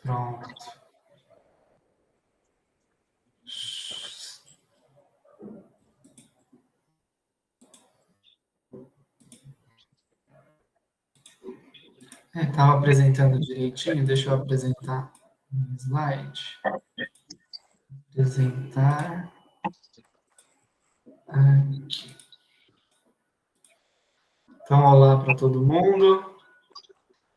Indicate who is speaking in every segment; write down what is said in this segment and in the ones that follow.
Speaker 1: Pronto. Estava apresentando direitinho, deixa eu apresentar um slide. Apresentar. Aqui. Então, olá para todo mundo.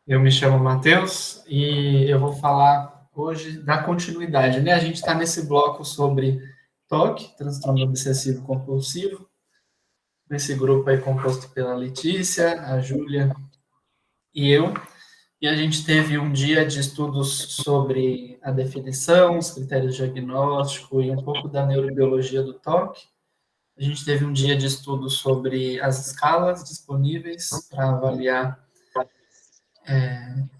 Speaker 1: Eu me chamo Matheus e eu vou falar hoje da continuidade, né? A gente está nesse bloco sobre TOC, transtorno obsessivo compulsivo, nesse grupo aí composto pela Letícia, a Júlia e eu. E a gente teve um dia de estudos sobre a definição, os critérios diagnósticos e um pouco da neurobiologia do TOC. A gente teve um dia de estudo sobre as escalas disponíveis para avaliar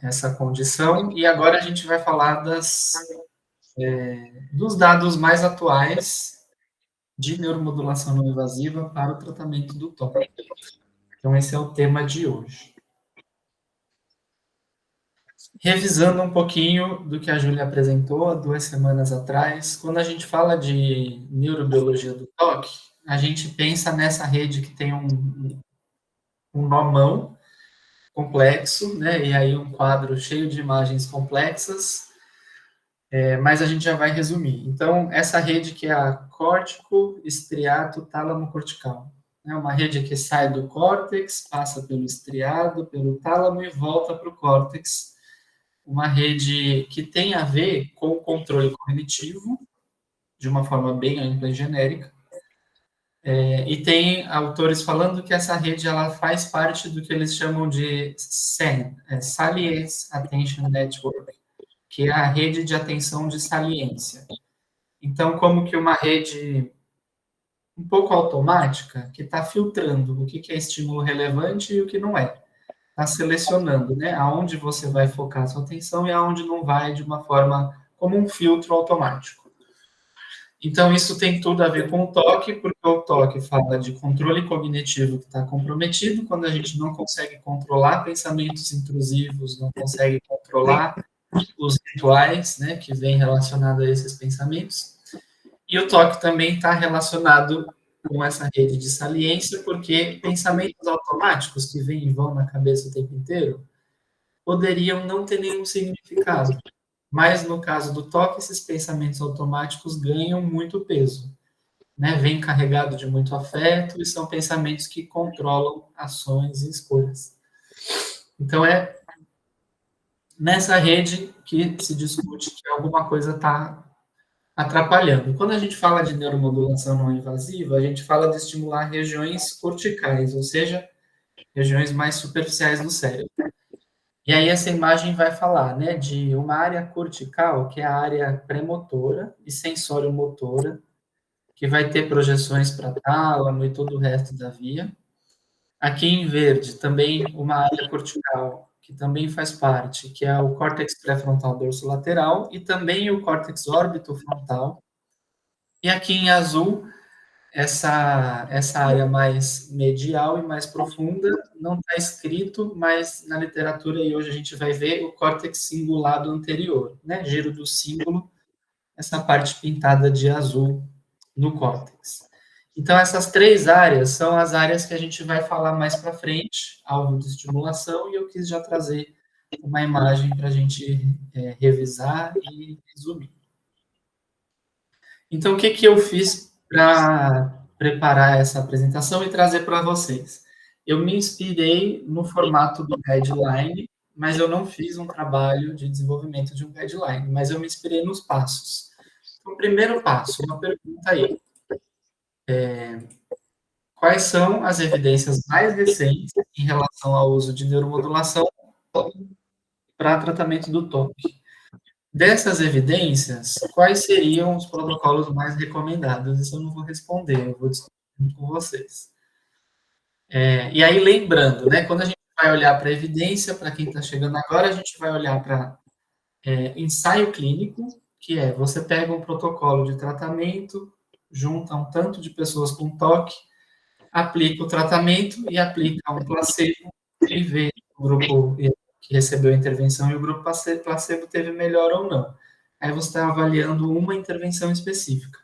Speaker 1: essa condição. E agora a gente vai falar dos dados mais atuais de neuromodulação não invasiva para o tratamento do TOC. Então, esse é o tema de hoje. Revisando um pouquinho do que a Júlia apresentou há 2 semanas atrás, quando a gente fala de neurobiologia do TOC, a gente pensa nessa rede que tem um nomão complexo, né? E aí um quadro cheio de imagens complexas, mas a gente já vai resumir. Então, essa rede que é a córtico estriato tálamo cortical, é uma rede que sai do córtex, passa pelo estriado, pelo tálamo e volta para o córtex. Uma rede que tem a ver com o controle cognitivo, de uma forma bem ampla e genérica. E tem autores falando que essa rede ela faz parte do que eles chamam de SAN, Salience Attention Network, que é a rede de atenção de saliência. Então, como que uma rede um pouco automática, que está filtrando o que é estímulo relevante e o que não é. Está selecionando, né, aonde você vai focar a sua atenção e aonde não vai, de uma forma como um filtro automático. Então, isso tem tudo a ver com o TOC, porque o TOC fala de controle cognitivo que está comprometido, quando a gente não consegue controlar pensamentos intrusivos, não consegue controlar os rituais, né, que vem relacionado a esses pensamentos. E o TOC também está relacionado com essa rede de saliência, porque pensamentos automáticos que vêm e vão na cabeça o tempo inteiro poderiam não ter nenhum significado. Mas no caso do TOC, esses pensamentos automáticos ganham muito peso, né? Vem carregado de muito afeto e são pensamentos que controlam ações e escolhas. Então é nessa rede que se discute que alguma coisa está atrapalhando. Quando a gente fala de neuromodulação não invasiva, a gente fala de estimular regiões corticais, ou seja, regiões mais superficiais do cérebro. E aí essa imagem vai falar, né, de uma área cortical, que é a área premotora e sensório-motora, que vai ter projeções para tálamo e todo o resto da via. Aqui em verde, também uma área cortical, que também faz parte, que é o córtex pré-frontal dorsolateral e também o córtex órbito-frontal. E aqui em azul, essa área mais medial e mais profunda não está escrito, mas na literatura, e hoje a gente vai ver o córtex cingulado anterior, né? Giro do símbolo, essa parte pintada de azul no córtex. Então, essas 3 áreas são as áreas que a gente vai falar mais para frente, alvo de estimulação, e eu quis já trazer uma imagem para a gente revisar e resumir. Então, o que eu fiz para preparar essa apresentação e trazer para vocês? Eu me inspirei no formato do guideline, mas eu não fiz um trabalho de desenvolvimento de um guideline, mas eu me inspirei nos passos. Então, o primeiro passo, uma pergunta aí. Quais são as evidências mais recentes em relação ao uso de neuromodulação para tratamento do TOC? Dessas evidências, quais seriam os protocolos mais recomendados? Isso eu não vou responder, eu vou discutir com vocês. E aí, lembrando, né, quando a gente vai olhar para a evidência, para quem está chegando agora, a gente vai olhar para ensaio clínico, que é você pega um protocolo de tratamento, junta um tanto de pessoas com TOC, aplica o tratamento e aplica um placebo e vê o grupo que recebeu a intervenção e o grupo placebo teve melhor ou não. Aí você está avaliando uma intervenção específica.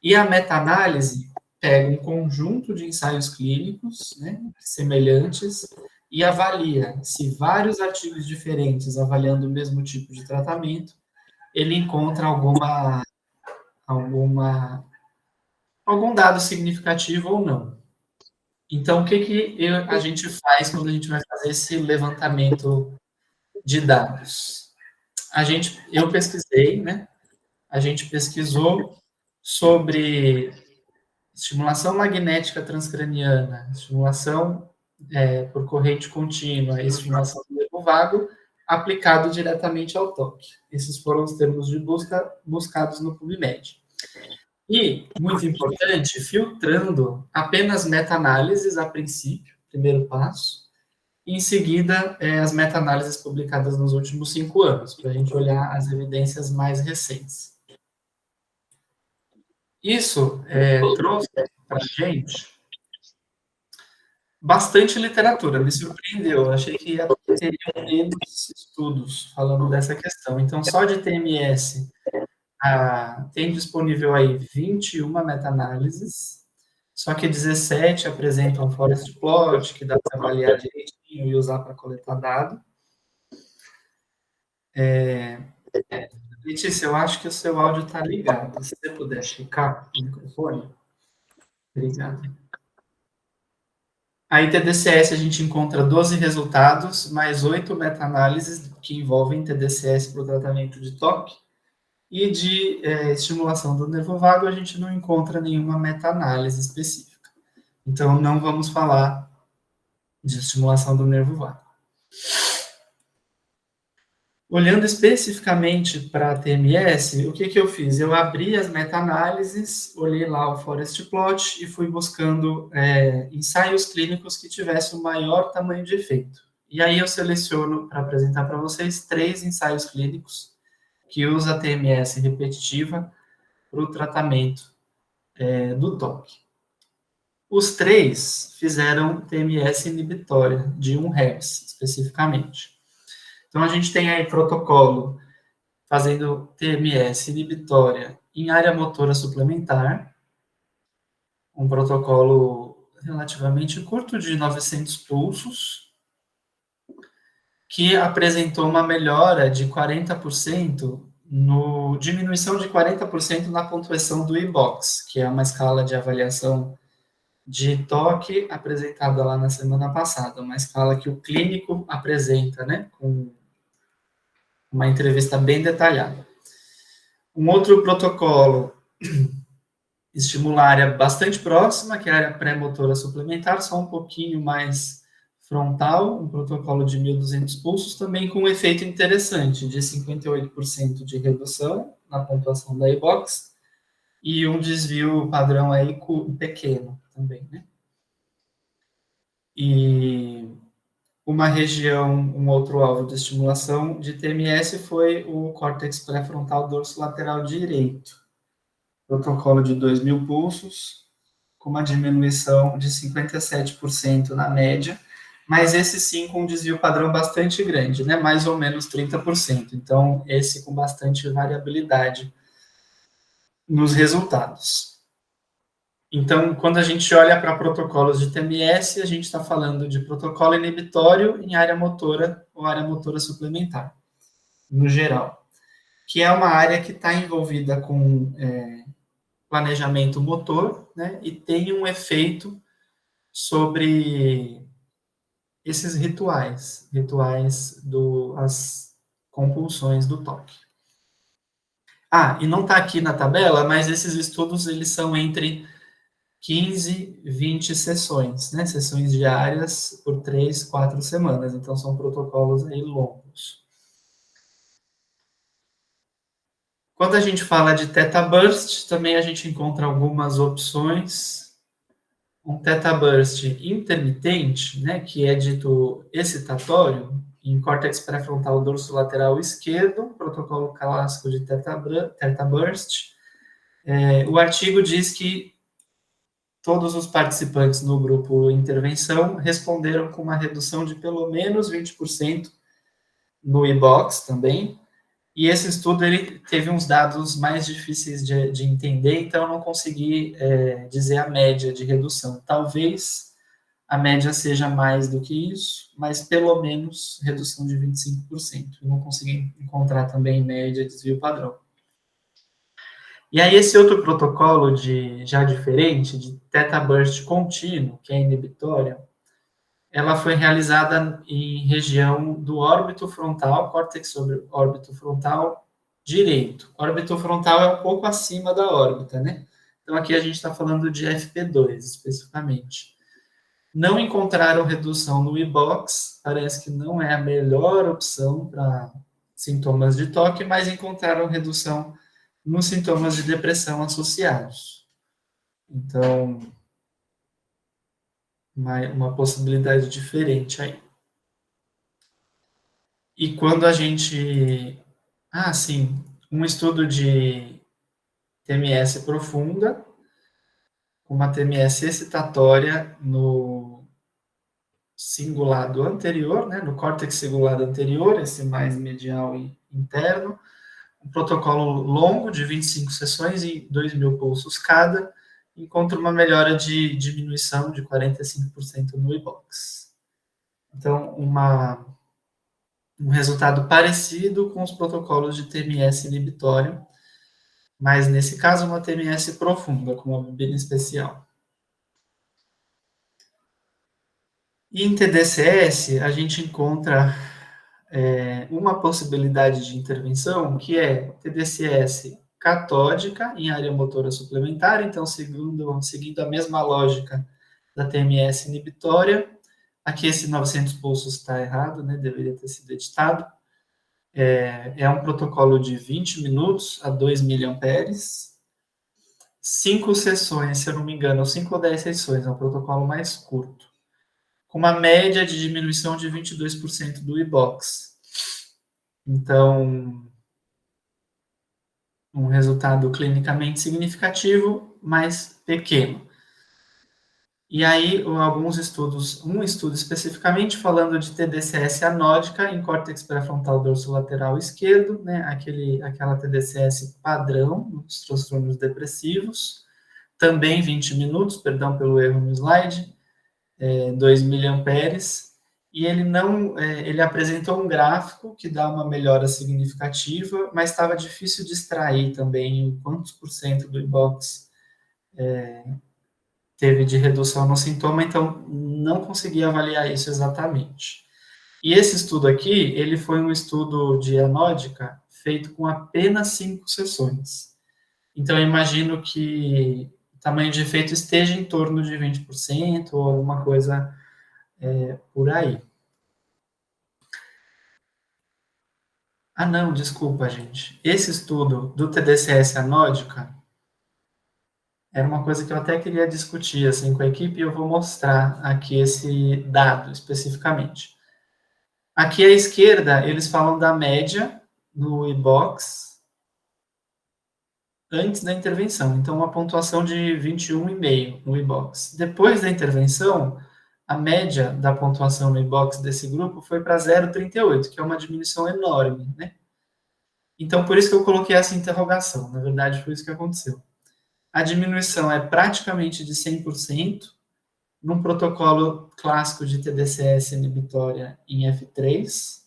Speaker 1: E a meta-análise pega um conjunto de ensaios clínicos, né, semelhantes, e avalia se vários artigos diferentes avaliando o mesmo tipo de tratamento, ele encontra algum dado significativo ou não. Então, o que a gente faz quando a gente vai fazer esse levantamento de dados? Eu pesquisei, né? A gente pesquisou sobre estimulação magnética transcraniana, estimulação por corrente contínua, estimulação do nervo vago, aplicado diretamente ao toque. Esses foram os termos de busca buscados no PubMed. E, muito importante, filtrando apenas meta-análises a princípio, primeiro passo, e em seguida as meta-análises publicadas nos últimos 5 anos, para a gente olhar as evidências mais recentes. Isso trouxe para a gente bastante literatura, me surpreendeu. Eu achei que teriam menos estudos falando dessa questão. Então, só de TMS, tem disponível aí 21 meta-análises, só que 17 apresentam forest plot, que dá para avaliar direitinho e usar para coletar dado. Letícia, eu acho que o seu áudio está ligado. Se você puder checar o microfone. Obrigado. Aí, TDCS, a gente encontra 12 resultados, mais 8 meta-análises que envolvem TDCS para o tratamento de toque. E de estimulação do nervo vago, a gente não encontra nenhuma meta-análise específica. Então, não vamos falar de estimulação do nervo vago. Olhando especificamente para a TMS, o que eu fiz? Eu abri as meta-análises, olhei lá o forest plot e fui buscando ensaios clínicos que tivessem o maior tamanho de efeito. E aí eu seleciono para apresentar para vocês 3 ensaios clínicos que usa a TMS repetitiva para o tratamento do toque. Os 3 fizeram TMS inibitória, de 1 Hz, especificamente. Então, a gente tem aí protocolo fazendo TMS inibitória em área motora suplementar, um protocolo relativamente curto, de 900 pulsos, que apresentou uma melhora de 40%, diminuição de 40% na pontuação do iBox, que é uma escala de avaliação de toque apresentada lá na semana passada, uma escala que o clínico apresenta, né, com uma entrevista bem detalhada. Um outro protocolo estimula a área bastante próxima, que é a área pré-motora suplementar, só um pouquinho mais frontal, um protocolo de 1.200 pulsos, também com um efeito interessante, de 58% de redução na pontuação da iBox, e um desvio padrão aí pequeno também, né? E uma região, um outro alvo de estimulação de TMS foi o córtex pré-frontal dorso lateral direito. Protocolo de 2.000 pulsos, com uma diminuição de 57% na média, mas esse sim com um desvio padrão bastante grande, né? Mais ou menos 30%. Então, esse com bastante variabilidade nos resultados. Então, quando a gente olha para protocolos de TMS, a gente está falando de protocolo inibitório em área motora ou área motora suplementar, no geral, que é uma área que está envolvida com planejamento motor, né, e tem um efeito sobre esses rituais as compulsões do toque. E não está aqui na tabela, mas esses estudos eles são entre 15, 20 sessões, né? Sessões diárias por 3, 4 semanas. Então, são protocolos aí longos. Quando a gente fala de Theta Burst, também a gente encontra algumas opções. Um Theta Burst intermitente, né? Que é dito excitatório, em córtex pré-frontal dorso lateral esquerdo, protocolo clássico de Theta Burst. O artigo diz que todos os participantes no grupo intervenção responderam com uma redução de pelo menos 20% no iBox também, e esse estudo ele teve uns dados mais difíceis de entender, então eu não consegui dizer a média de redução. Talvez a média seja mais do que isso, mas pelo menos redução de 25%. Eu não consegui encontrar também média desvio padrão. E aí esse outro protocolo já diferente, de Theta Burst contínuo, que é inibitória, ela foi realizada em região do órbito frontal, córtex sobre órbito frontal direito. Órbito frontal é um pouco acima da órbita, né? Então aqui a gente está falando de FP2 especificamente. Não encontraram redução no iBox, parece que não é a melhor opção para sintomas de toque, mas encontraram redução nos sintomas de depressão associados. Então, uma possibilidade diferente aí. E quando a gente... sim, um estudo de TMS profunda, uma TMS excitatória no cingulado anterior, né, no córtex cingulado anterior, esse mais medial e interno, um protocolo longo de 25 sessões e 2.000 pulsos cada, encontra uma melhora de diminuição de 45% no iBox. Então, um resultado parecido com os protocolos de TMS inibitório, mas nesse caso uma TMS profunda, com uma bebida especial. E em TDCS, a gente encontra uma possibilidade de intervenção, que é TDCS catódica em área motora suplementar, então seguindo a mesma lógica da TMS inibitória. Aqui esse 900 pulsos está errado, né? Deveria ter sido editado. É um protocolo de 20 minutos a 2 miliamperes, 5 sessões, se eu não me engano, 5 ou 10 sessões, é um protocolo mais curto, com uma média de diminuição de 22% do iBox. Então, um resultado clinicamente significativo, mas pequeno. E aí, alguns estudos, um estudo especificamente falando de TDCS anódica em córtex pré-frontal dorsolateral esquerdo, né, aquela TDCS padrão nos transtornos depressivos, também 20 minutos, perdão pelo erro no slide, 2 miliamperes, e ele apresentou um gráfico que dá uma melhora significativa, mas estava difícil de extrair também quantos por cento do iBox teve de redução no sintoma, então não consegui avaliar isso exatamente. E esse estudo aqui, ele foi um estudo de anódica feito com apenas 5 sessões. Então, eu imagino que o tamanho de efeito esteja em torno de 20% ou alguma coisa por aí. Não, desculpa, gente. Esse estudo do TDCS anódica era uma coisa que eu até queria discutir assim, com a equipe, e eu vou mostrar aqui esse dado especificamente. Aqui à esquerda, eles falam da média no iBox antes da intervenção. Então, uma pontuação de 21,5 no iBox. Depois da intervenção, a média da pontuação no iBox desse grupo foi para 0,38, que é uma diminuição enorme, né? Então, por isso que eu coloquei essa interrogação. Na verdade, foi isso que aconteceu. A diminuição é praticamente de 100%, num protocolo clássico de TDCS inibitória em F3,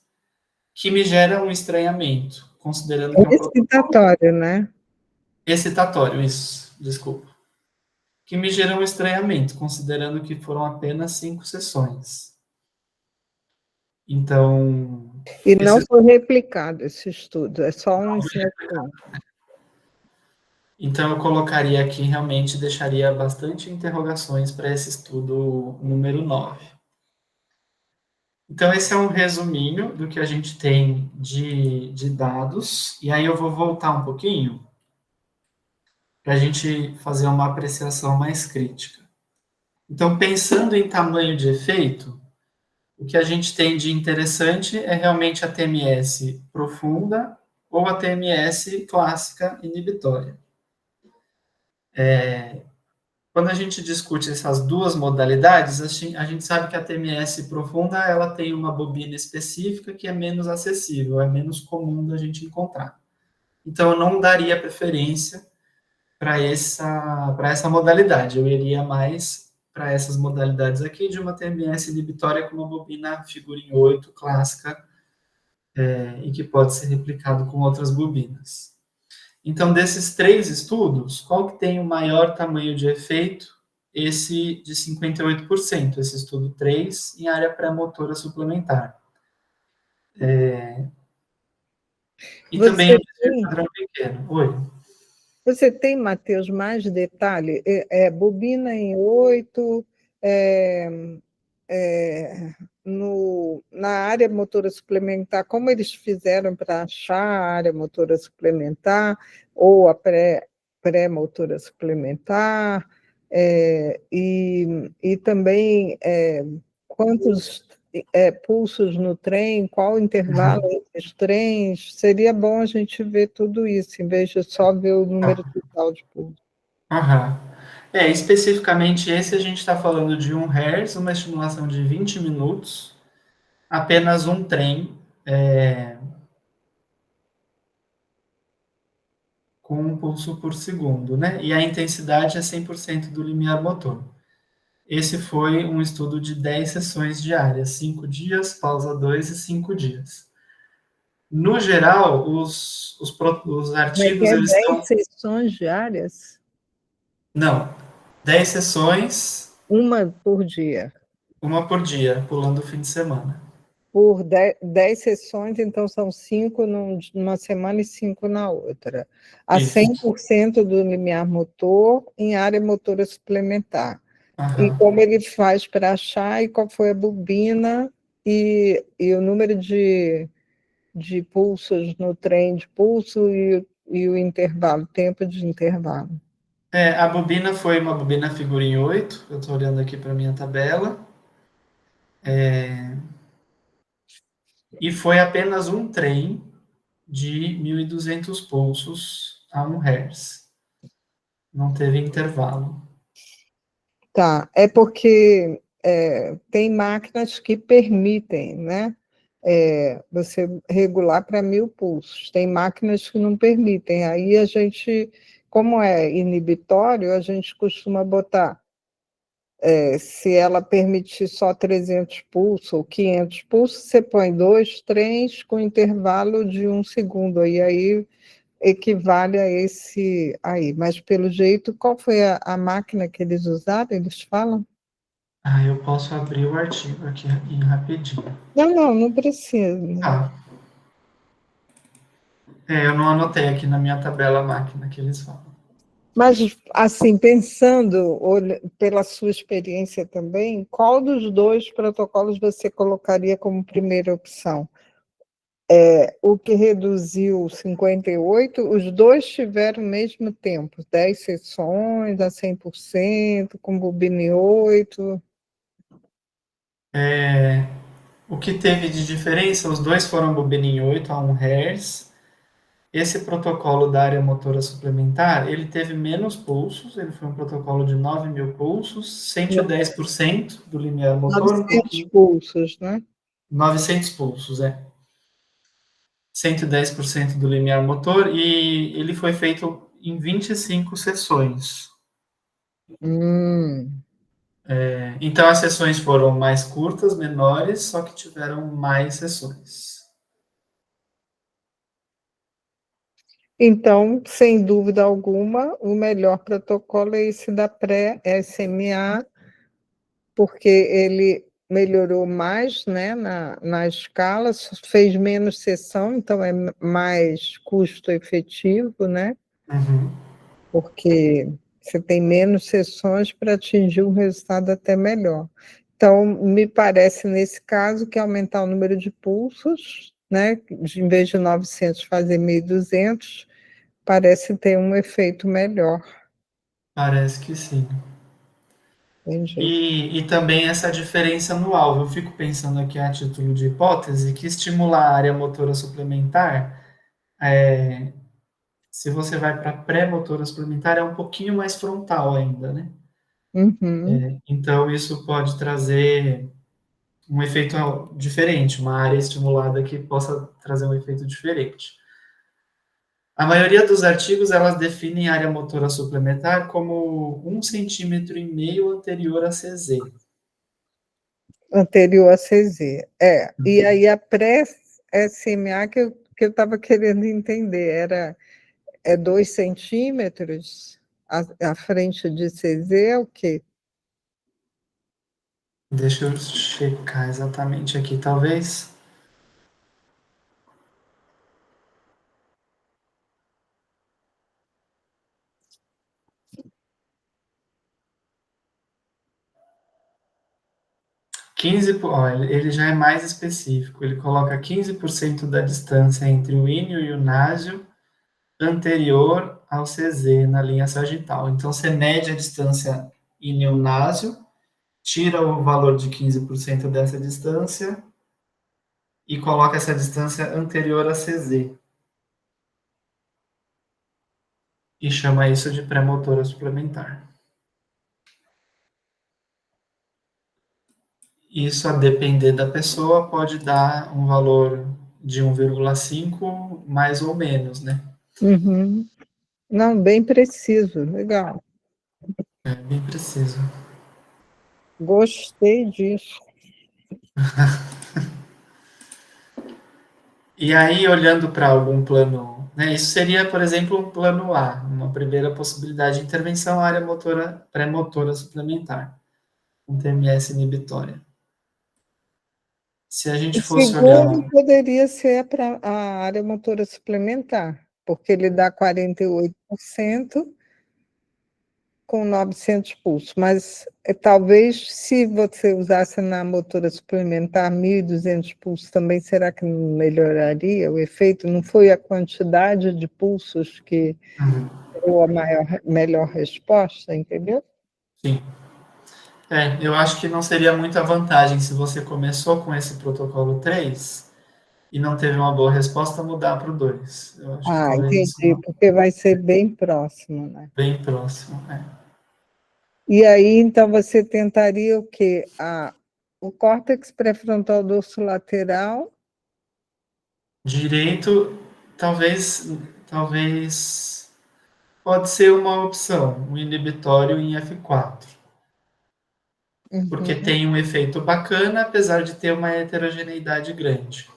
Speaker 1: que me gera um estranhamento, considerando que é um
Speaker 2: excitatório, né?
Speaker 1: Excitatório, isso, desculpa. Que me gera um estranhamento, considerando que foram apenas 5 sessões. Então...
Speaker 2: E não foi replicado esse estudo, é só um ensinamento.
Speaker 1: Então, eu colocaria aqui, realmente, deixaria bastante interrogações para esse estudo número 9. Então, esse é um resuminho do que a gente tem de dados, e aí eu vou voltar um pouquinho para a gente fazer uma apreciação mais crítica. Então, pensando em tamanho de efeito, o que a gente tem de interessante é realmente a TMS profunda ou a TMS clássica inibitória. quando a gente discute essas duas modalidades, a gente sabe que a TMS profunda, ela tem uma bobina específica que é menos acessível, é menos comum da gente encontrar. Então, eu não daria preferência para essa modalidade. Eu iria mais para essas modalidades aqui de uma TMS inibitória com uma bobina figurinha 8 clássica e que pode ser replicado com outras bobinas. Então, desses 3 estudos, qual que tem o maior tamanho de efeito? Esse de 58%, esse estudo 3, em área pré-motora suplementar. E também
Speaker 2: Você
Speaker 1: o desvio
Speaker 2: tem,
Speaker 1: padrão pequeno. Oi.
Speaker 2: você tem, Matheus, mais detalhe? Bobina em 8, é, é, na área motora suplementar, como eles fizeram para achar a área motora suplementar ou a pré-motora suplementar, e também quantos pulsos no trem, qual o intervalo
Speaker 1: Uhum.
Speaker 2: entre os trens, seria bom a gente ver tudo isso, em vez de só ver o número
Speaker 1: Ah,
Speaker 2: total de pulsos.
Speaker 1: aham. Especificamente esse a gente está falando de 1 Hz, uma estimulação de 20 minutos, apenas um trem com um pulso por segundo, né? E a intensidade é 100% do limiar motor. Esse foi um estudo de 10 sessões diárias, 5 dias, pausa 2 e 5 dias. No geral, os
Speaker 2: Como é que
Speaker 1: artigos,
Speaker 2: é?
Speaker 1: eles
Speaker 2: 10
Speaker 1: estão...
Speaker 2: sessões diárias?
Speaker 1: Não, 10 sessões,
Speaker 2: Uma por dia.
Speaker 1: uma por dia, pulando o fim de semana.
Speaker 2: Por 10 sessões, então são 5 numa semana e 5 na outra. A
Speaker 1: Isso.
Speaker 2: 100% do limiar motor em área motora suplementar. E
Speaker 1: Aham.
Speaker 2: como ele faz para achar e qual foi a bobina e o número de pulsos no trem de pulso e o intervalo, tempo de intervalo.
Speaker 1: A bobina foi uma bobina figurinha 8. Eu estou olhando aqui para minha tabela. E foi apenas um trem de 1.200 pulsos a 1 Hz. Não teve intervalo.
Speaker 2: Tá, é porque tem máquinas que permitem, né? Você regular para 1.000 pulsos. Tem máquinas que não permitem. Aí a gente, como é inibitório, a gente costuma botar, se ela permitir só 300 pulsos ou 500 pulsos, você põe 2, 3 com intervalo de 1 segundo. E aí equivale a esse aí. Mas, pelo jeito, qual foi a máquina que eles usaram? Eles falam?
Speaker 1: Eu posso abrir o artigo aqui rapidinho.
Speaker 2: Não, não, não precisa.
Speaker 1: Tá. Eu não anotei aqui na minha tabela a máquina que eles falam.
Speaker 2: Mas, assim, pensando pela sua experiência também, qual dos dois protocolos você colocaria como primeira opção? O que reduziu 58, os dois tiveram o mesmo tempo, 10 sessões a 100%, com bobina 8.
Speaker 1: O que teve de diferença, os dois foram bobina em 8 a 1 Hz. Esse protocolo da área motora suplementar, ele teve menos pulsos, ele foi um protocolo de 9.000 pulsos, 110% do limiar motor, um
Speaker 2: 900
Speaker 1: pouquinho,
Speaker 2: pulsos, né?
Speaker 1: 900 pulsos, 110% do limiar motor, e ele foi feito em 25 sessões.
Speaker 2: Hum.
Speaker 1: Então, as sessões foram mais curtas, menores, só que tiveram mais sessões.
Speaker 2: Então, sem dúvida alguma, o melhor protocolo é esse da pré-SMA, porque ele melhorou mais, né, na escala, fez menos sessão, então é mais custo efetivo, né?
Speaker 1: Uhum.
Speaker 2: Porque você tem menos sessões para atingir um resultado até melhor. Então, me parece, nesse caso, que aumentar o número de pulsos, né, em vez de 900 fazer 1.200, parece ter um efeito melhor.
Speaker 1: Parece que sim.
Speaker 2: Entendi.
Speaker 1: E também essa diferença no alvo. Eu fico pensando aqui a título de hipótese que estimular a área motora suplementar, se você vai para pré-motora suplementar, é um pouquinho mais frontal ainda, né?
Speaker 2: Uhum.
Speaker 1: Então, isso pode trazer um efeito diferente, uma área estimulada que possa trazer um efeito diferente. A maioria dos artigos, elas definem a área motora suplementar como 1,5 cm anterior a CZ.
Speaker 2: Anterior a CZ. E aí a pré-SMA que eu estava querendo entender, é 2 centímetros à frente de CZ, é o quê?
Speaker 1: Deixa eu checar exatamente aqui, talvez. Ó, ele já é mais específico. Ele coloca 15% da distância entre o íneo e o násio anterior ao CZ na linha sagital. Então, você mede a distância íneo-násio, tira o valor de 15% dessa distância e coloca essa distância anterior a CZ. E chama isso de pré-motora suplementar. Isso, a depender da pessoa, pode dar um valor de 1,5 mais ou menos, né?
Speaker 2: Uhum. Não, bem preciso, legal.
Speaker 1: É bem preciso.
Speaker 2: Gostei disso.
Speaker 1: E aí, olhando para algum plano, né, isso seria, por exemplo, um plano A, uma primeira possibilidade de intervenção, área motora, pré-motora suplementar, um TMS inibitória. Se a gente
Speaker 2: O
Speaker 1: fosse olhar,
Speaker 2: segundo poderia ser a área motora suplementar, porque ele dá 48% com 900 pulsos, mas talvez se você usasse na motora suplementar 1.200 pulsos também, será que não melhoraria o efeito? Não foi a quantidade de pulsos que deu a melhor resposta, entendeu?
Speaker 1: sim, eu acho que não seria muita vantagem se você começou com esse protocolo 3 e não teve uma boa resposta, mudar para o 2. Eu acho que
Speaker 2: Ah,
Speaker 1: talvez isso
Speaker 2: entendi,
Speaker 1: não
Speaker 2: porque vai ser bem próximo, né?
Speaker 1: bem próximo.
Speaker 2: E aí, então, você tentaria o quê? O córtex pré-frontal dorsolateral.
Speaker 1: Direito, talvez pode ser uma opção, um inibitório em F4, porque
Speaker 2: Uhum.
Speaker 1: tem um efeito bacana, apesar de ter uma heterogeneidade grande.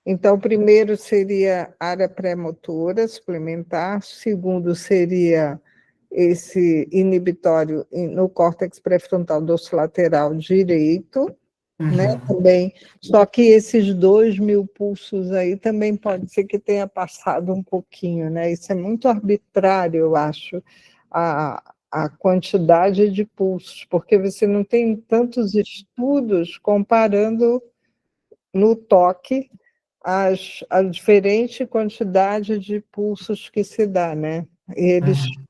Speaker 2: Então, primeiro seria área pré-motora suplementar, segundo seria esse inibitório no córtex pré-frontal dorsolateral direito, né,
Speaker 1: Uhum.
Speaker 2: também, só que esses 2.000 pulsos aí também pode ser que tenha passado um pouquinho, né, isso é muito arbitrário, eu acho, a quantidade de pulsos, porque você não tem tantos estudos comparando no toque a diferente quantidade de pulsos que se dá, né, e eles
Speaker 1: Uhum.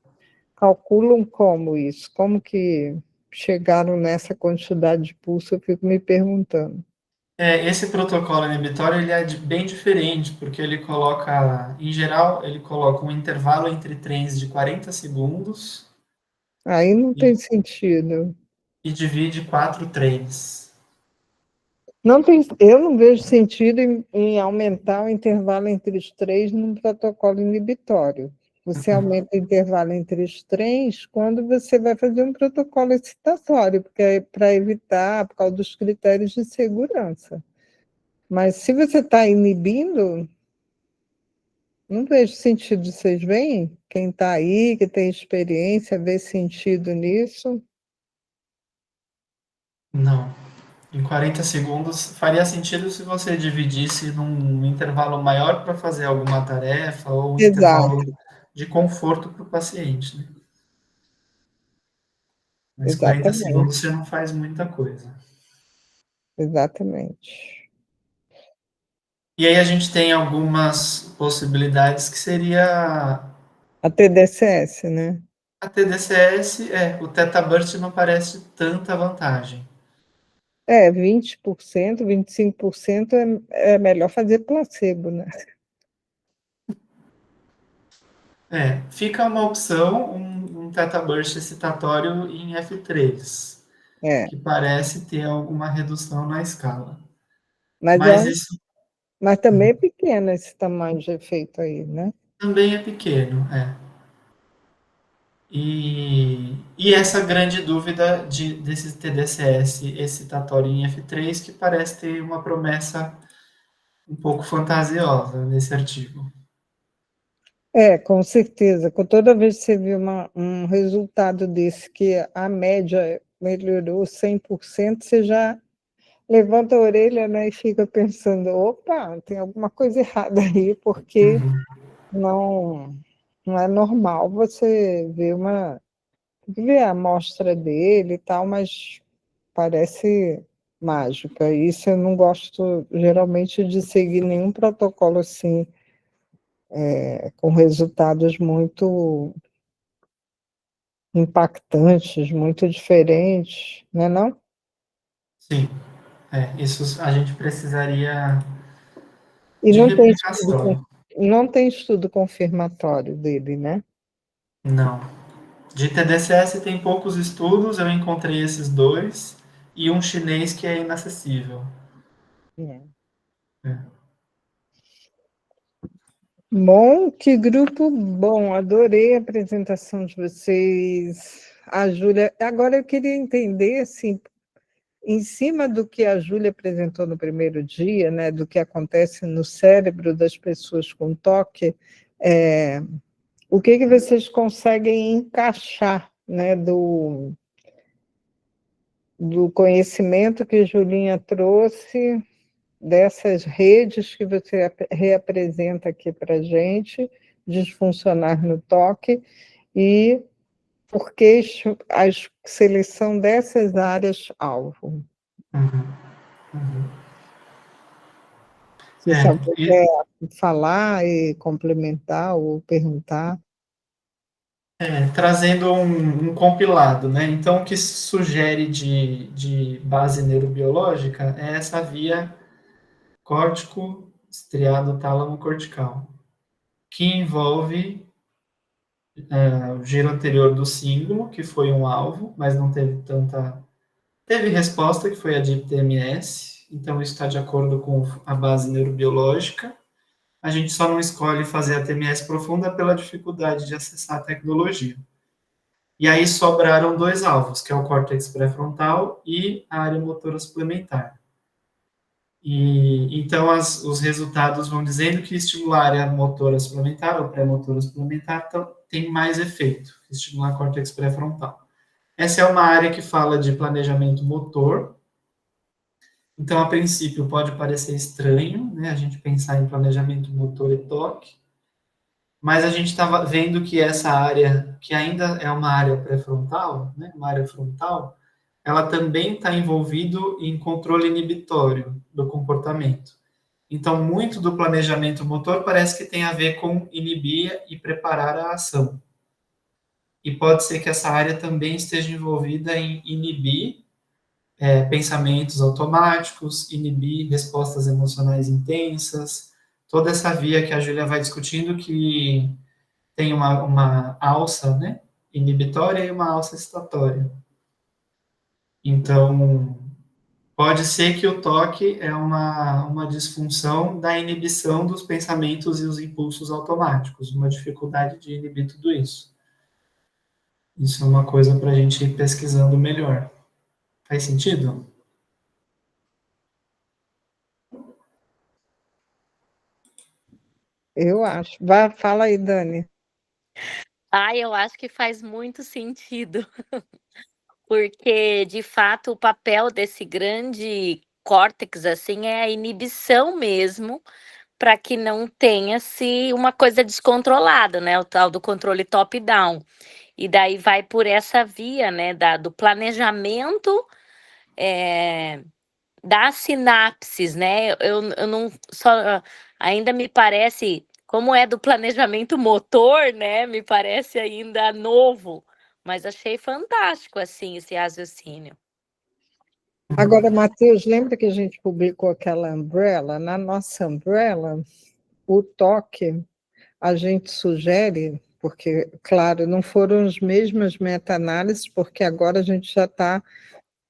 Speaker 2: calculam como isso, como que chegaram nessa quantidade de pulso, eu fico me perguntando.
Speaker 1: Esse protocolo inibitório ele é bem diferente, porque ele coloca, em geral, ele coloca um intervalo entre trens de 40 segundos
Speaker 2: Aí não
Speaker 1: e,
Speaker 2: tem sentido.
Speaker 1: e divide 4 trens.
Speaker 2: Não tem, eu não vejo sentido em aumentar o intervalo entre os três num protocolo inibitório. Você aumenta o intervalo entre os três quando você vai fazer um protocolo excitatório, porque é para evitar, por causa dos critérios de segurança. Mas se você está inibindo, não vejo sentido. Vocês veem? Quem está aí, que tem experiência, vê sentido nisso?
Speaker 1: Não. Em 40 segundos faria sentido se você dividisse num intervalo maior para fazer alguma tarefa ou um intervalo
Speaker 2: Exato,
Speaker 1: de conforto para o paciente, né? Mas 40 segundos
Speaker 2: exatamente,
Speaker 1: você não faz muita coisa.
Speaker 2: exatamente.
Speaker 1: E aí a gente tem algumas possibilidades que seria
Speaker 2: A TDCS, né?
Speaker 1: a TDCS, o Theta Burst não parece tanta vantagem.
Speaker 2: 20%, 25% é melhor fazer placebo, né?
Speaker 1: Fica uma opção, um theta burst excitatório em F3, que parece ter alguma redução na escala. Mas isso
Speaker 2: mas também é pequeno esse tamanho de efeito aí, né?
Speaker 1: também é pequeno, é. E essa grande dúvida desse TDCS excitatório em F3, que parece ter uma promessa um pouco fantasiosa nesse artigo.
Speaker 2: Com certeza. Toda vez que você vê um resultado desse, que a média melhorou 100%, você já levanta a orelha, né, e fica pensando, opa, tem alguma coisa errada aí, porque não, não é normal você ver a amostra dele e tal, mas parece mágica. Isso eu não gosto, geralmente, de seguir nenhum protocolo assim, com resultados muito impactantes, muito diferentes, né, não?
Speaker 1: Sim, isso a gente precisaria
Speaker 2: E
Speaker 1: de replicação.
Speaker 2: não tem estudo confirmatório dele, né?
Speaker 1: Não. De TDCS tem poucos estudos, eu encontrei esses dois, e um chinês que é inacessível.
Speaker 2: É.
Speaker 1: É.
Speaker 2: Bom, que grupo bom, adorei a apresentação de vocês. A Júlia, agora eu queria entender, assim, em cima do que a Júlia apresentou no primeiro dia, né, do que acontece no cérebro das pessoas com toque, o que vocês conseguem encaixar, né, do conhecimento que a Julinha trouxe, dessas redes que você reapresenta aqui para a gente, disfuncionar no toque, e por que a seleção dessas áreas-alvo.
Speaker 1: Uhum. Uhum.
Speaker 2: Se alguém quer falar e complementar ou perguntar.
Speaker 1: Trazendo um compilado, né? Então, o que sugere de base neurobiológica é essa via córtico estriado tálamo cortical, que envolve o giro anterior do cíngulo, que foi um alvo, mas não teve tanta. Teve resposta, que foi a de TMS, então isso está de acordo com a base neurobiológica. A gente só não escolhe fazer a TMS profunda pela dificuldade de acessar a tecnologia. E aí sobraram dois alvos, que é o córtex pré-frontal e a área motora suplementar. E então os resultados vão dizendo que estimular a área motora suplementar ou pré-motora suplementar tem mais efeito que estimular o córtex pré-frontal. Essa é uma área que fala de planejamento motor. Então, a princípio, pode parecer estranho, né, a gente pensar em planejamento motor e toque, mas a gente estava vendo que essa área, que ainda é uma área pré-frontal, né, uma área frontal, ela também está envolvido em controle inibitório do comportamento. Então, muito do planejamento motor parece que tem a ver com inibir e preparar a ação. E pode ser que essa área também esteja envolvida em inibir pensamentos automáticos, inibir respostas emocionais intensas, toda essa via que a Júlia vai discutindo, que tem uma alça, né, inibitória e uma alça excitatória. Então, pode ser que o toque é uma disfunção da inibição dos pensamentos e os impulsos automáticos, uma dificuldade de inibir tudo isso. Isso é uma coisa para a gente ir pesquisando melhor. Faz sentido?
Speaker 2: Eu acho. Fala aí, Dani.
Speaker 3: Eu acho que faz muito sentido, porque de fato o papel desse grande córtex assim é a inibição mesmo, para que não tenha-se uma coisa descontrolada, né? O tal do controle top-down. E daí vai por essa via, né? Do planejamento das sinapses, né? Eu não só ainda me parece, como é do planejamento motor, né? Me parece ainda novo, mas achei fantástico assim esse raciocínio.
Speaker 2: Agora, Matheus, lembra que a gente publicou aquela umbrella? Na nossa umbrella, o toque, a gente sugere porque, claro, não foram as mesmas meta-análises, porque agora a gente já está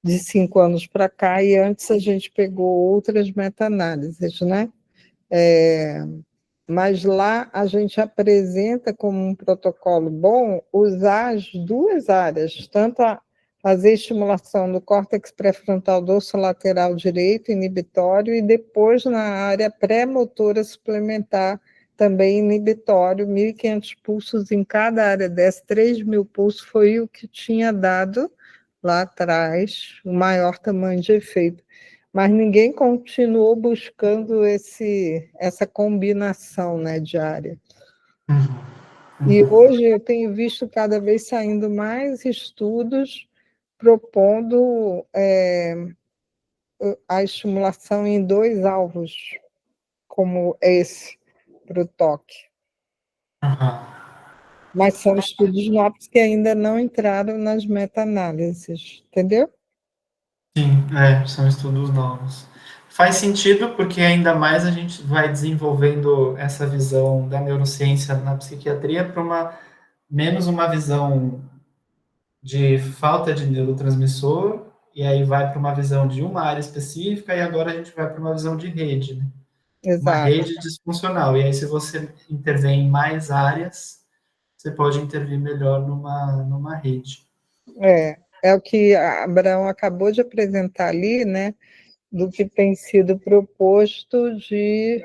Speaker 2: de 5 anos para cá, e antes a gente pegou outras meta-análises, né? Mas lá a gente apresenta como um protocolo bom usar as duas áreas, tanto fazer estimulação do córtex pré-frontal dorsolateral direito, inibitório, e depois na área pré-motora suplementar, também inibitório, 1.500 pulsos em cada área dessa, 3.000 pulsos foi o que tinha dado lá atrás, o maior tamanho de efeito. Mas ninguém continuou buscando essa combinação, né, diária. E hoje eu tenho visto cada vez saindo mais estudos propondo a estimulação em 2 alvos, como esse, para o toque. Mas são estudos novos que ainda não entraram nas meta-análises, entendeu?
Speaker 1: Sim, são estudos novos. Faz sentido porque ainda mais a gente vai desenvolvendo essa visão da neurociência na psiquiatria para menos uma visão de falta de neurotransmissor, e aí vai para uma visão de uma área específica, e agora a gente vai para uma visão de rede, né? Uma
Speaker 2: Exato.
Speaker 1: rede disfuncional. E aí, se você intervém em mais áreas, você pode intervir melhor numa rede.
Speaker 2: É o que a Abraão acabou de apresentar ali, né, do que tem sido proposto de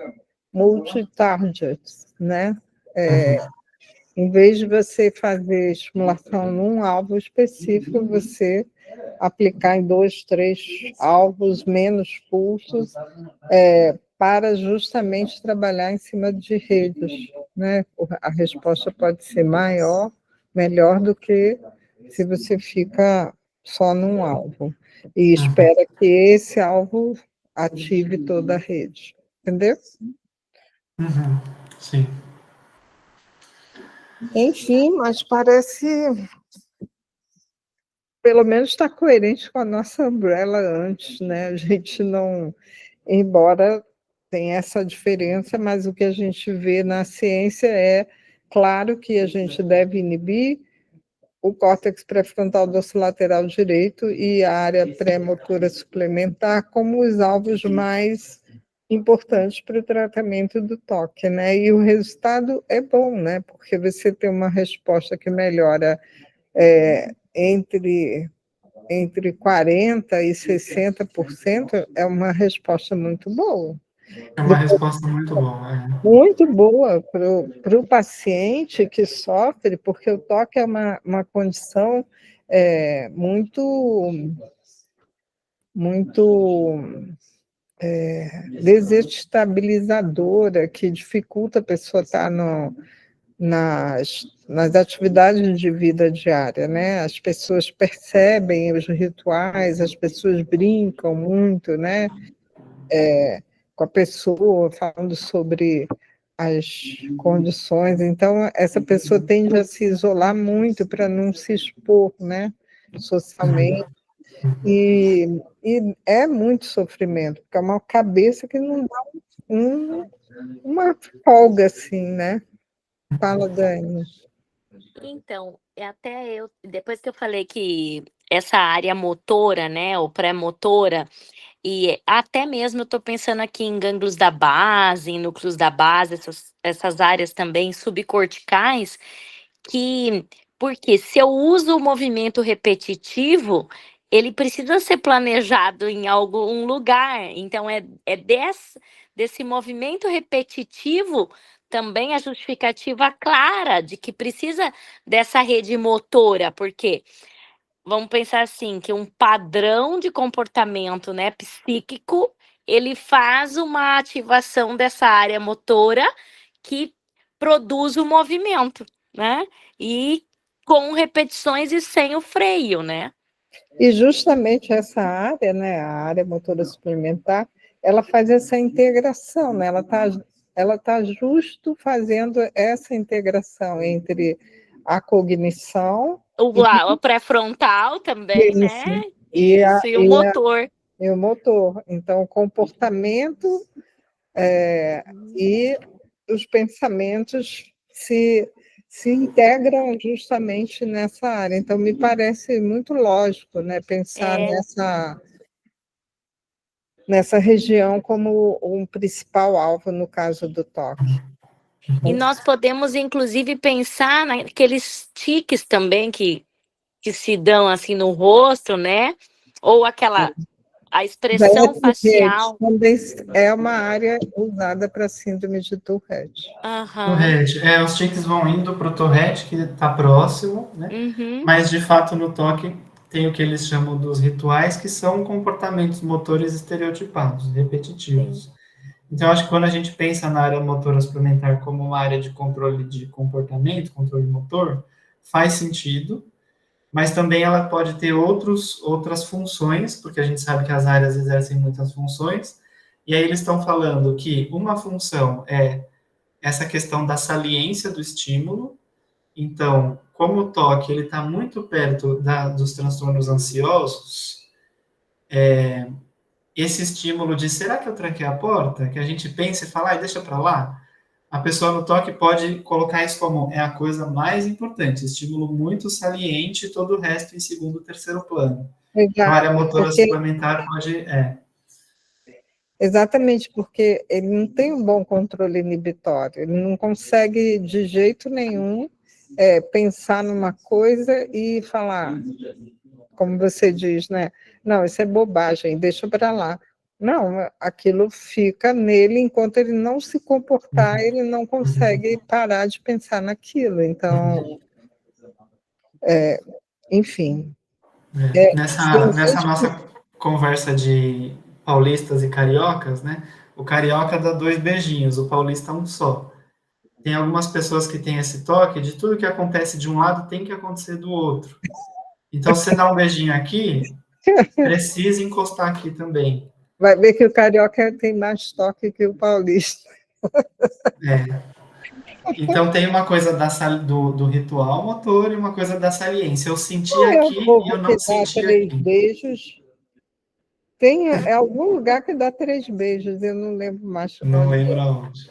Speaker 2: multi-targets, né? Em vez de você fazer estimulação num alvo específico, você aplicar em 2, 3 alvos, menos pulsos, para justamente trabalhar em cima de redes, né? A resposta pode ser maior, melhor do que se você fica só num alvo e espera que esse alvo ative toda a rede, entendeu?
Speaker 1: Sim.
Speaker 2: Enfim, mas parece, pelo menos está coerente com a nossa umbrella antes, né? A gente não, embora tenha essa diferença, mas o que a gente vê na ciência é, claro que a gente deve inibir o córtex pré-frontal dorsolateral direito e a área pré-motora suplementar como os alvos mais importantes para o tratamento do toque, né? E o resultado é bom, né? Porque você tem uma resposta que melhora entre 40% e 60%, é uma resposta muito boa.
Speaker 1: É uma resposta muito boa.
Speaker 2: Muito boa para o paciente que sofre, porque o toque é uma condição muito desestabilizadora, que dificulta a pessoa estar nas atividades de vida diária, né? As pessoas percebem os rituais, as pessoas brincam muito, né? Com a pessoa, falando sobre as condições. Então, essa pessoa tende a se isolar muito para não se expor, né? Socialmente. E é muito sofrimento, porque é uma cabeça que não dá uma folga, assim, né? Fala, Dani.
Speaker 3: Então, até eu, depois que eu falei que essa área motora, né, ou pré-motora, e até mesmo eu estou pensando aqui em gânglios da base, em núcleos da base, essas áreas também subcorticais, porque se eu uso o movimento repetitivo, ele precisa ser planejado em algum lugar. Então, desse movimento repetitivo também a justificativa clara de que precisa dessa rede motora, porque vamos pensar assim, que um padrão de comportamento, né, psíquico, ele faz uma ativação dessa área motora que produz o movimento, né? E com repetições e sem o freio, né?
Speaker 2: E justamente essa área, né, a área motora suplementar, ela faz essa integração, né? Ela tá justo fazendo essa integração entre a cognição
Speaker 3: O pré-frontal também,
Speaker 2: isso,
Speaker 3: né?
Speaker 2: e,
Speaker 3: Isso, e o motor.
Speaker 2: e o motor. Então, o comportamento e os pensamentos se se integram justamente nessa área. Então, me parece muito lógico, né, pensar nessa região como um principal alvo no caso do toque.
Speaker 3: E nós podemos, inclusive, pensar naqueles tiques também que se dão assim no rosto, né? Ou a expressão facial.
Speaker 2: Também é uma área usada para síndrome de Tourette.
Speaker 1: Tourette. Os tiques vão indo para o Tourette, que está próximo, né? Mas, de fato, no toque tem o que eles chamam dos rituais, que são comportamentos motores estereotipados, repetitivos. Sim. Então, acho que quando a gente pensa na área motora suplementar como uma área de controle de comportamento, controle motor, faz sentido, mas também ela pode ter outras funções, porque a gente sabe que as áreas exercem muitas funções, e aí eles estão falando que uma função é essa questão da saliência do estímulo. Então, como o toque ele está muito perto dos transtornos ansiosos, esse estímulo de será que eu tranquei a porta, que a gente pensa e fala, deixa para lá, a pessoa no toque pode colocar isso como é a coisa mais importante, estímulo muito saliente, todo o resto em segundo, terceiro plano.
Speaker 2: Exato,
Speaker 1: a área motora suplementar pode...
Speaker 2: Exatamente, porque ele não tem um bom controle inibitório, ele não consegue de jeito nenhum pensar numa coisa e falar, como você diz, né? Não, isso é bobagem, deixa para lá. Não, aquilo fica nele, enquanto ele não se comportar, ele não consegue parar de pensar naquilo. Então, enfim.
Speaker 1: Nessa nossa conversa de paulistas e cariocas, né? O carioca dá 2 beijinhos, o paulista um só. Tem algumas pessoas que têm esse toque de tudo que acontece de um lado tem que acontecer do outro. Então, se você dá um beijinho aqui, precisa encostar aqui também.
Speaker 2: Vai ver que o carioca tem mais toque que o paulista.
Speaker 1: Então, tem uma coisa do ritual motor e uma coisa da saliência. Eu senti aqui e eu não senti aqui.
Speaker 2: 3 beijos. Tem algum lugar que dá 3 beijos, eu não lembro mais.
Speaker 1: Não lembro aonde.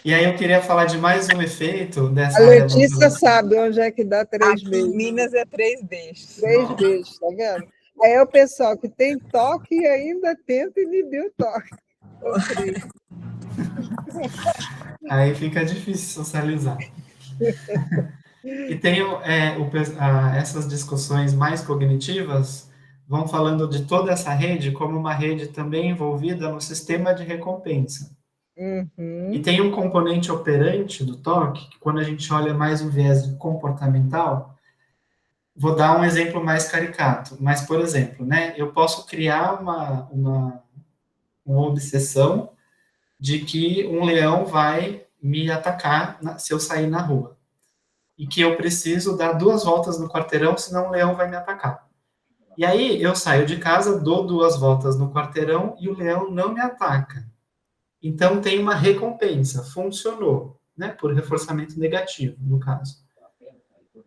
Speaker 1: E aí eu queria falar de mais um efeito dessa
Speaker 2: área. A Letícia sabe onde é que dá 3 beijos.
Speaker 4: Em Minas é 3 beijos.
Speaker 2: 3 beijos, tá vendo? Aí é o pessoal que tem toque e ainda tenta inibir o toque.
Speaker 1: Aí fica difícil socializar. E tem essas discussões mais cognitivas vão falando de toda essa rede como uma rede também envolvida no sistema de recompensa. E tem um componente operante do toque, que quando a gente olha mais o viés comportamental, vou dar um exemplo mais caricato, mas, por exemplo, né, eu posso criar uma obsessão de que um leão vai me atacar se eu sair na rua. E que eu preciso dar 2 voltas no quarteirão, senão o leão vai me atacar. E aí eu saio de casa, dou 2 voltas no quarteirão e o leão não me ataca. Então tem uma recompensa, funcionou, né? Por reforçamento negativo, no caso.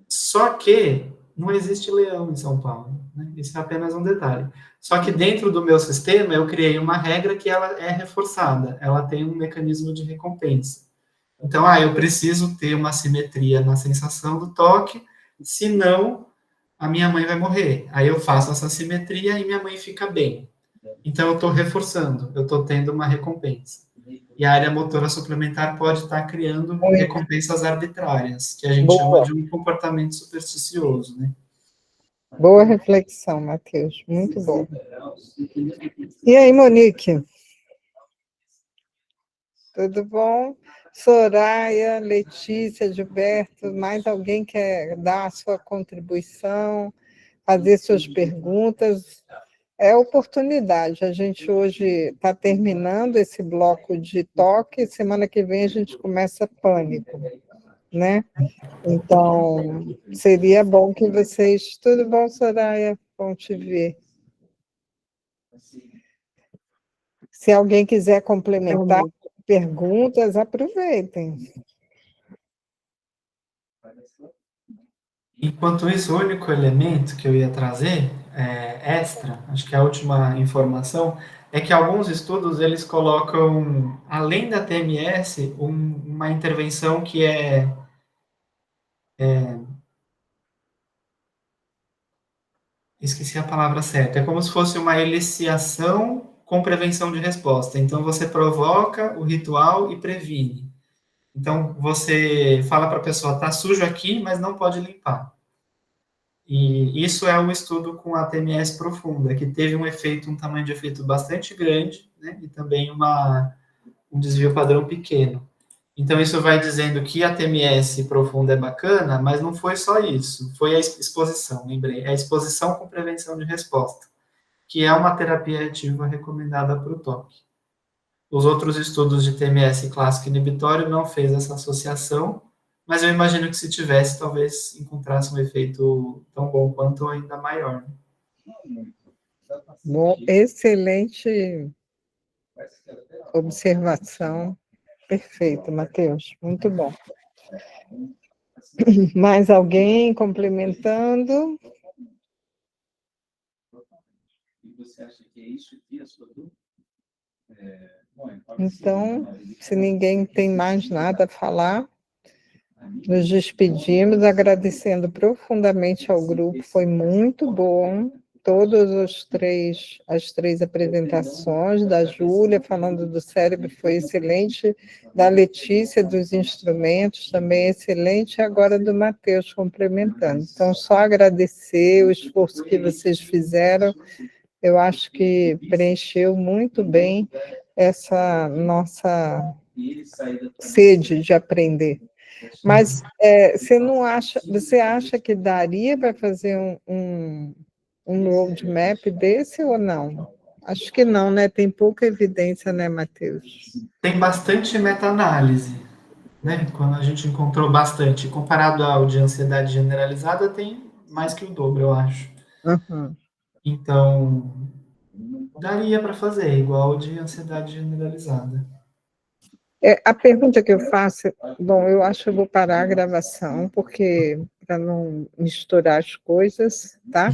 Speaker 1: Só que não existe leão em São Paulo, né? Isso é apenas um detalhe. Só que dentro do meu sistema eu criei uma regra que ela é reforçada, ela tem um mecanismo de recompensa. Então, eu preciso ter uma simetria na sensação do toque, senão a minha mãe vai morrer. Aí eu faço essa simetria e minha mãe fica bem. Então, eu estou reforçando, eu estou tendo uma recompensa. E a área motora suplementar pode estar criando recompensas arbitrárias, que a gente chama de um comportamento supersticioso, né?
Speaker 2: Boa reflexão, Matheus, muito bom. E aí, Monique? Tudo bom? Soraya, Letícia, Gilberto, mais alguém quer dar a sua contribuição, fazer suas perguntas? É oportunidade. A gente hoje está terminando esse bloco de toque, semana que vem a gente começa pânico, né? Então, seria bom que vocês... Tudo bom, Soraya? Bom te ver. Se alguém quiser complementar perguntas, aproveitem.
Speaker 1: Enquanto isso, o único elemento que eu ia trazer, extra, acho que a última informação, é que alguns estudos, eles colocam, além da TMS, uma intervenção que é Esqueci a palavra certa. É como se fosse uma eliciação com prevenção de resposta. Então, você provoca o ritual e previne. Então, você fala para a pessoa, tá sujo aqui, mas não pode limpar. E isso é um estudo com a TMS profunda, que teve um tamanho de efeito bastante grande, né, e também um desvio padrão pequeno. Então, isso vai dizendo que a TMS profunda é bacana, mas não foi só isso, foi a exposição, lembrei, é a exposição com prevenção de resposta, que é uma terapia ativa recomendada para o TOC. Os outros estudos de TMS clássico inibitório não fez essa associação, mas eu imagino que se tivesse, talvez encontrasse um efeito tão bom quanto ou ainda maior.
Speaker 2: Bom, excelente observação. Perfeito, Matheus. Muito bom. Mais alguém complementando? Então, se ninguém tem mais nada a falar, nos despedimos agradecendo profundamente ao grupo, foi muito bom. As três apresentações, da Júlia falando do cérebro foi excelente, da Letícia dos instrumentos também excelente, e agora do Matheus complementando. Então, só agradecer o esforço que vocês fizeram, eu acho que preencheu muito bem essa nossa sede de aprender. Mas você acha que daria para fazer um roadmap desse ou não? Acho que não, né? Tem pouca evidência, né, Matheus?
Speaker 1: Tem bastante meta-análise, né? Quando a gente encontrou bastante, comparado ao de ansiedade generalizada, tem mais que o dobro, eu acho.
Speaker 2: Uhum.
Speaker 1: Então, daria para fazer, igual o de ansiedade generalizada.
Speaker 2: A pergunta que eu faço, bom, eu acho que eu vou parar a gravação, porque para não misturar as coisas, tá?